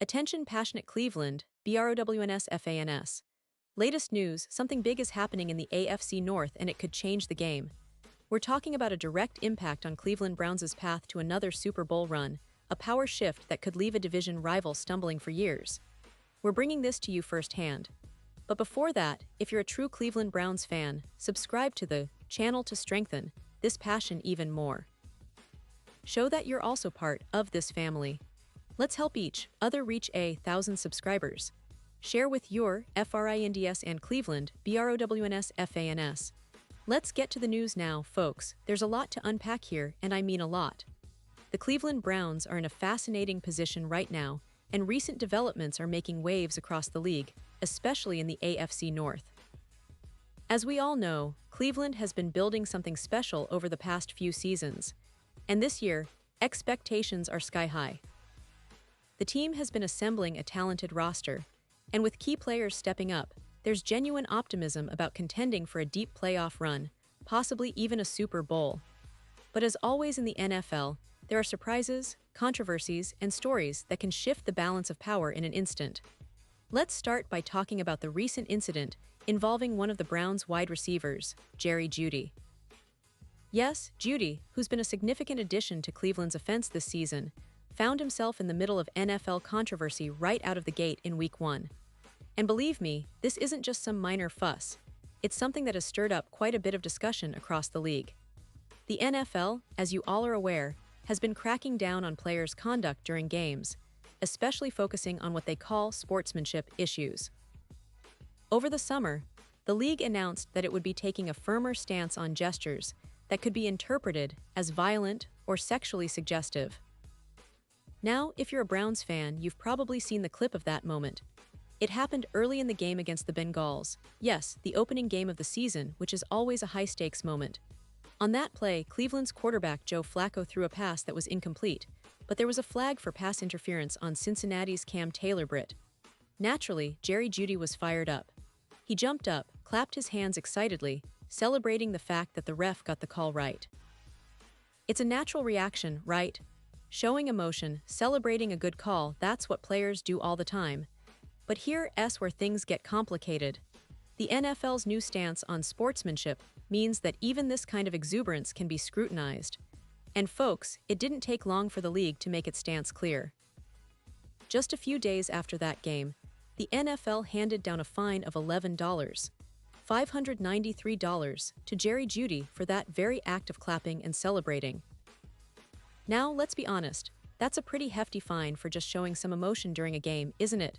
Attention passionate Cleveland, BROWNS. Latest news, something big is happening in the AFC North and it could change the game. We're talking about a direct impact on Cleveland Browns' path to another Super Bowl run, a power shift that could leave a division rival stumbling for years. We're bringing this to you firsthand. But before that, if you're a true Cleveland Browns fan, subscribe to the channel to strengthen this passion even more. Show that you're also part of this family. Let's help each other reach 1,000 subscribers. Share with your FRINDS and Cleveland, BROWNS. Let's get to the news now, folks. There's a lot to unpack here, and I mean a lot. The Cleveland Browns are in a fascinating position right now, and recent developments are making waves across the league, especially in the AFC North. As we all know, Cleveland has been building something special over the past few seasons, and this year, expectations are sky high. The team has been assembling a talented roster, and with key players stepping up, there's genuine optimism about contending for a deep playoff run, possibly even a Super Bowl. But as always in the NFL, there are surprises, controversies, and stories that can shift the balance of power in an instant. Let's start by talking about the recent incident involving one of the Browns' wide receivers, Jeudy. Yes, Jeudy, who's been a significant addition to Cleveland's offense this season, found himself in the middle of NFL controversy right out of the gate in Week 1. And believe me, this isn't just some minor fuss. It's something that has stirred up quite a bit of discussion across the league. The NFL, as you all are aware, has been cracking down on players' conduct during games, especially focusing on what they call sportsmanship issues. Over the summer, the league announced that it would be taking a firmer stance on gestures that could be interpreted as violent or sexually suggestive. Now, if you're a Browns fan, you've probably seen the clip of that moment. It happened early in the game against the Bengals. Yes, the opening game of the season, which is always a high-stakes moment. On that play, Cleveland's quarterback Joe Flacco threw a pass that was incomplete, but there was a flag for pass interference on Cincinnati's Cam Taylor-Britt. Naturally, Jeudy was fired up. He jumped up, clapped his hands excitedly, celebrating the fact that the ref got the call right. It's a natural reaction, right? Showing emotion, celebrating a good call, that's what players do all the time. But here's where things get complicated. The NFL's new stance on sportsmanship means that even this kind of exuberance can be scrutinized. And folks, it didn't take long for the league to make its stance clear. Just a few days after that game, the NFL handed down a fine of $11, $593, to Jeudy for that very act of clapping and celebrating. Now, let's be honest, that's a pretty hefty fine for just showing some emotion during a game, isn't it?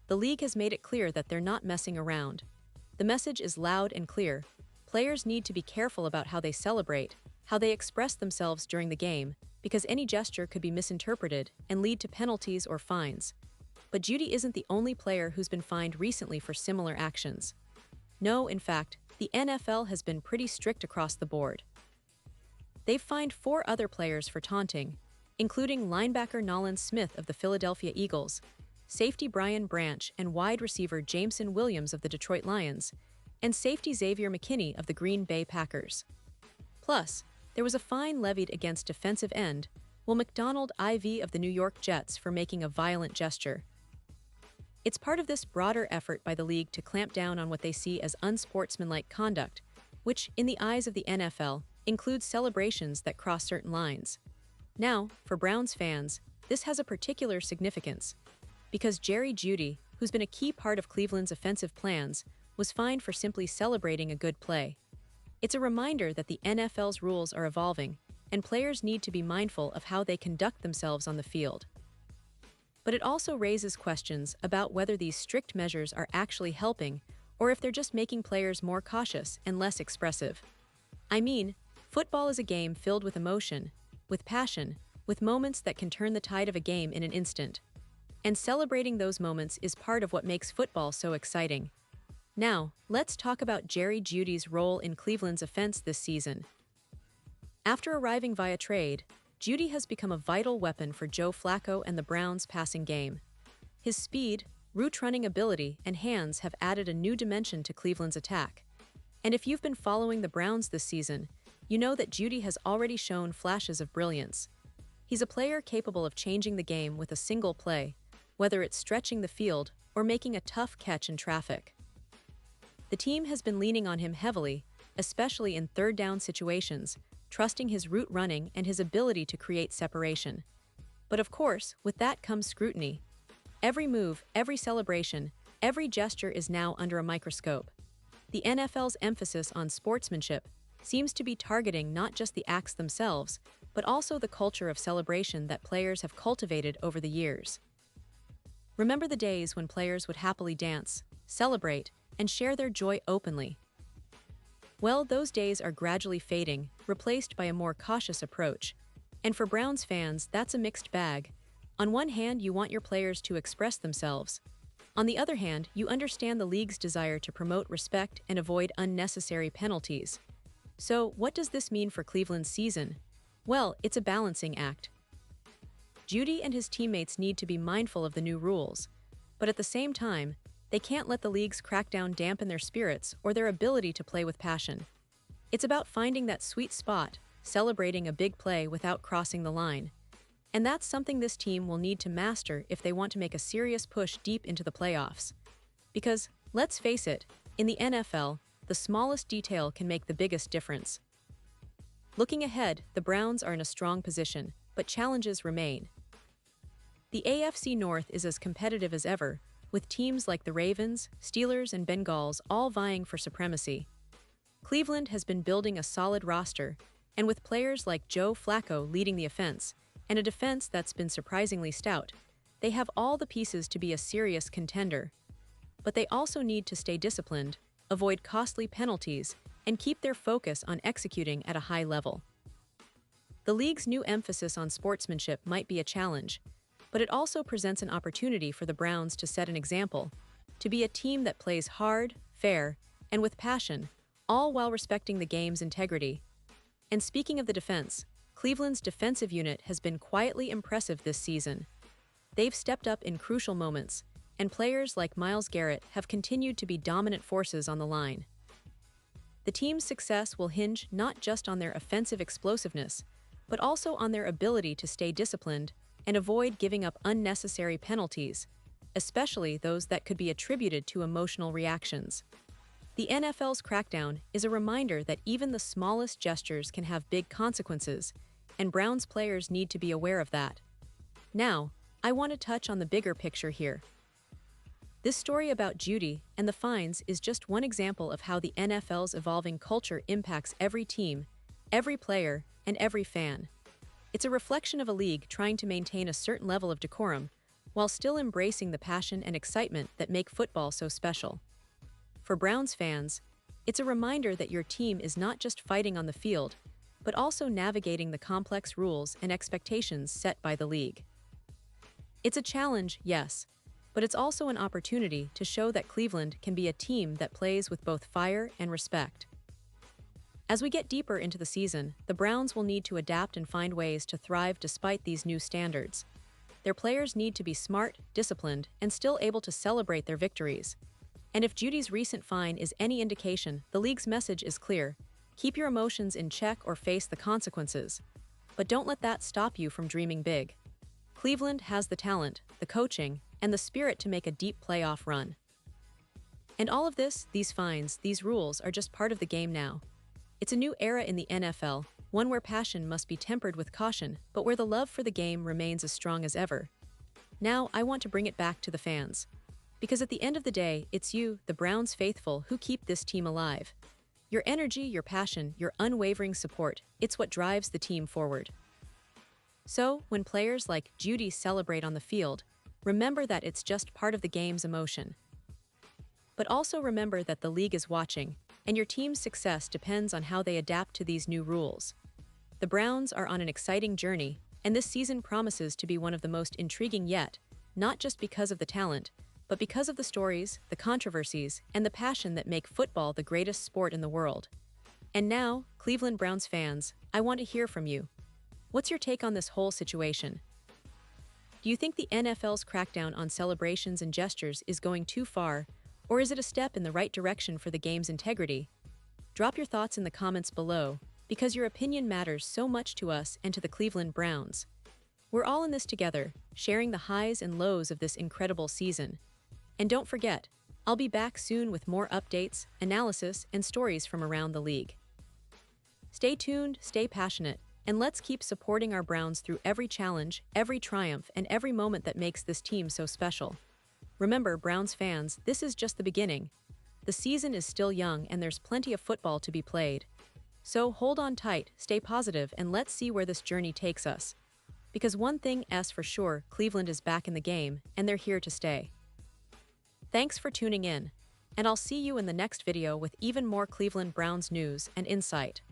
The league has made it clear that they're not messing around. The message is loud and clear. Players need to be careful about how they celebrate, how they express themselves during the game, because any gesture could be misinterpreted and lead to penalties or fines. But Jeudy isn't the only player who's been fined recently for similar actions. No, in fact, the NFL has been pretty strict across the board. They've fined 4 other players for taunting, including linebacker Nolan Smith of the Philadelphia Eagles, safety Brian Branch and wide receiver Jameson Williams of the Detroit Lions, and safety Xavier McKinney of the Green Bay Packers. Plus, there was a fine levied against defensive end Will McDonald IV of the New York Jets for making a violent gesture. It's part of this broader effort by the league to clamp down on what they see as unsportsmanlike conduct, which, in the eyes of the NFL, includes celebrations that cross certain lines. Now, for Browns fans, this has a particular significance, because Jeudy, who's been a key part of Cleveland's offensive plans, was fined for simply celebrating a good play. It's a reminder that the NFL's rules are evolving, and players need to be mindful of how they conduct themselves on the field. But it also raises questions about whether these strict measures are actually helping, or if they're just making players more cautious and less expressive. I mean, football is a game filled with emotion, with passion, with moments that can turn the tide of a game in an instant. And celebrating those moments is part of what makes football so exciting. Now, let's talk about Jeudy's role in Cleveland's offense this season. After arriving via trade, Jeudy has become a vital weapon for Joe Flacco and the Browns' passing game. His speed, route-running ability, and hands have added a new dimension to Cleveland's attack. And if you've been following the Browns this season, you know that Jeudy has already shown flashes of brilliance. He's a player capable of changing the game with a single play, whether it's stretching the field or making a tough catch in traffic. The team has been leaning on him heavily, especially in third down situations, trusting his route running and his ability to create separation. But of course, with that comes scrutiny. Every move, every celebration, every gesture is now under a microscope. The NFL's emphasis on sportsmanship seems to be targeting not just the acts themselves, but also the culture of celebration that players have cultivated over the years. Remember the days when players would happily dance, celebrate, and share their joy openly? Well, those days are gradually fading, replaced by a more cautious approach. And for Browns fans, that's a mixed bag. On one hand, you want your players to express themselves. On the other hand, you understand the league's desire to promote respect and avoid unnecessary penalties. So, what does this mean for Cleveland's season? Well, it's a balancing act. Jeudy and his teammates need to be mindful of the new rules, but at the same time, they can't let the league's crackdown dampen their spirits or their ability to play with passion. It's about finding that sweet spot, celebrating a big play without crossing the line. And that's something this team will need to master if they want to make a serious push deep into the playoffs. Because, let's face it, in the NFL, the smallest detail can make the biggest difference. Looking ahead, the Browns are in a strong position, but challenges remain. The AFC North is as competitive as ever, with teams like the Ravens, Steelers, and Bengals all vying for supremacy. Cleveland has been building a solid roster, and with players like Joe Flacco leading the offense, and a defense that's been surprisingly stout, they have all the pieces to be a serious contender. But they also need to stay disciplined, avoid costly penalties, and keep their focus on executing at a high level. The league's new emphasis on sportsmanship might be a challenge, but it also presents an opportunity for the Browns to set an example, to be a team that plays hard, fair, and with passion, all while respecting the game's integrity. And speaking of the defense, Cleveland's defensive unit has been quietly impressive this season. They've stepped up in crucial moments, and players like Myles Garrett have continued to be dominant forces on the line. The team's success will hinge not just on their offensive explosiveness, but also on their ability to stay disciplined and avoid giving up unnecessary penalties, especially those that could be attributed to emotional reactions. The NFL's crackdown is a reminder that even the smallest gestures can have big consequences, and Browns players need to be aware of that. Now, I want to touch on the bigger picture here. This story about Jeudy and the fines is just one example of how the NFL's evolving culture impacts every team, every player, and every fan. It's a reflection of a league trying to maintain a certain level of decorum, while still embracing the passion and excitement that make football so special. For Browns fans, it's a reminder that your team is not just fighting on the field, but also navigating the complex rules and expectations set by the league. It's a challenge, yes, but it's also an opportunity to show that Cleveland can be a team that plays with both fire and respect. As we get deeper into the season, the Browns will need to adapt and find ways to thrive despite these new standards. Their players need to be smart, disciplined, and still able to celebrate their victories. And if Jeudy's recent fine is any indication, the league's message is clear: keep your emotions in check or face the consequences. But don't let that stop you from dreaming big. Cleveland has the talent, the coaching, and the spirit to make a deep playoff run. And all of this, these fines, these rules, are just part of the game now. It's a new era in the NFL, one where passion must be tempered with caution, but where the love for the game remains as strong as ever. Now, I want to bring it back to the fans. Because at the end of the day, it's you, the Browns faithful, who keep this team alive. Your energy, your passion, your unwavering support, it's what drives the team forward. So, when players like Jeudy celebrate on the field, remember that it's just part of the game's emotion. But also remember that the league is watching, and your team's success depends on how they adapt to these new rules. The Browns are on an exciting journey, and this season promises to be one of the most intriguing yet, not just because of the talent, but because of the stories, the controversies, and the passion that make football the greatest sport in the world. And now, Cleveland Browns fans, I want to hear from you. What's your take on this whole situation? Do you think the NFL's crackdown on celebrations and gestures is going too far, or is it a step in the right direction for the game's integrity? Drop your thoughts in the comments below, because your opinion matters so much to us and to the Cleveland Browns. We're all in this together, sharing the highs and lows of this incredible season. And don't forget, I'll be back soon with more updates, analysis, and stories from around the league. Stay tuned, stay passionate, and let's keep supporting our Browns through every challenge, every triumph, and every moment that makes this team so special. Remember, Browns fans, this is just the beginning. The season is still young and there's plenty of football to be played. So hold on tight, stay positive, and let's see where this journey takes us. Because one thing is for sure, Cleveland is back in the game, and they're here to stay. Thanks for tuning in, and I'll see you in the next video with even more Cleveland Browns news and insight.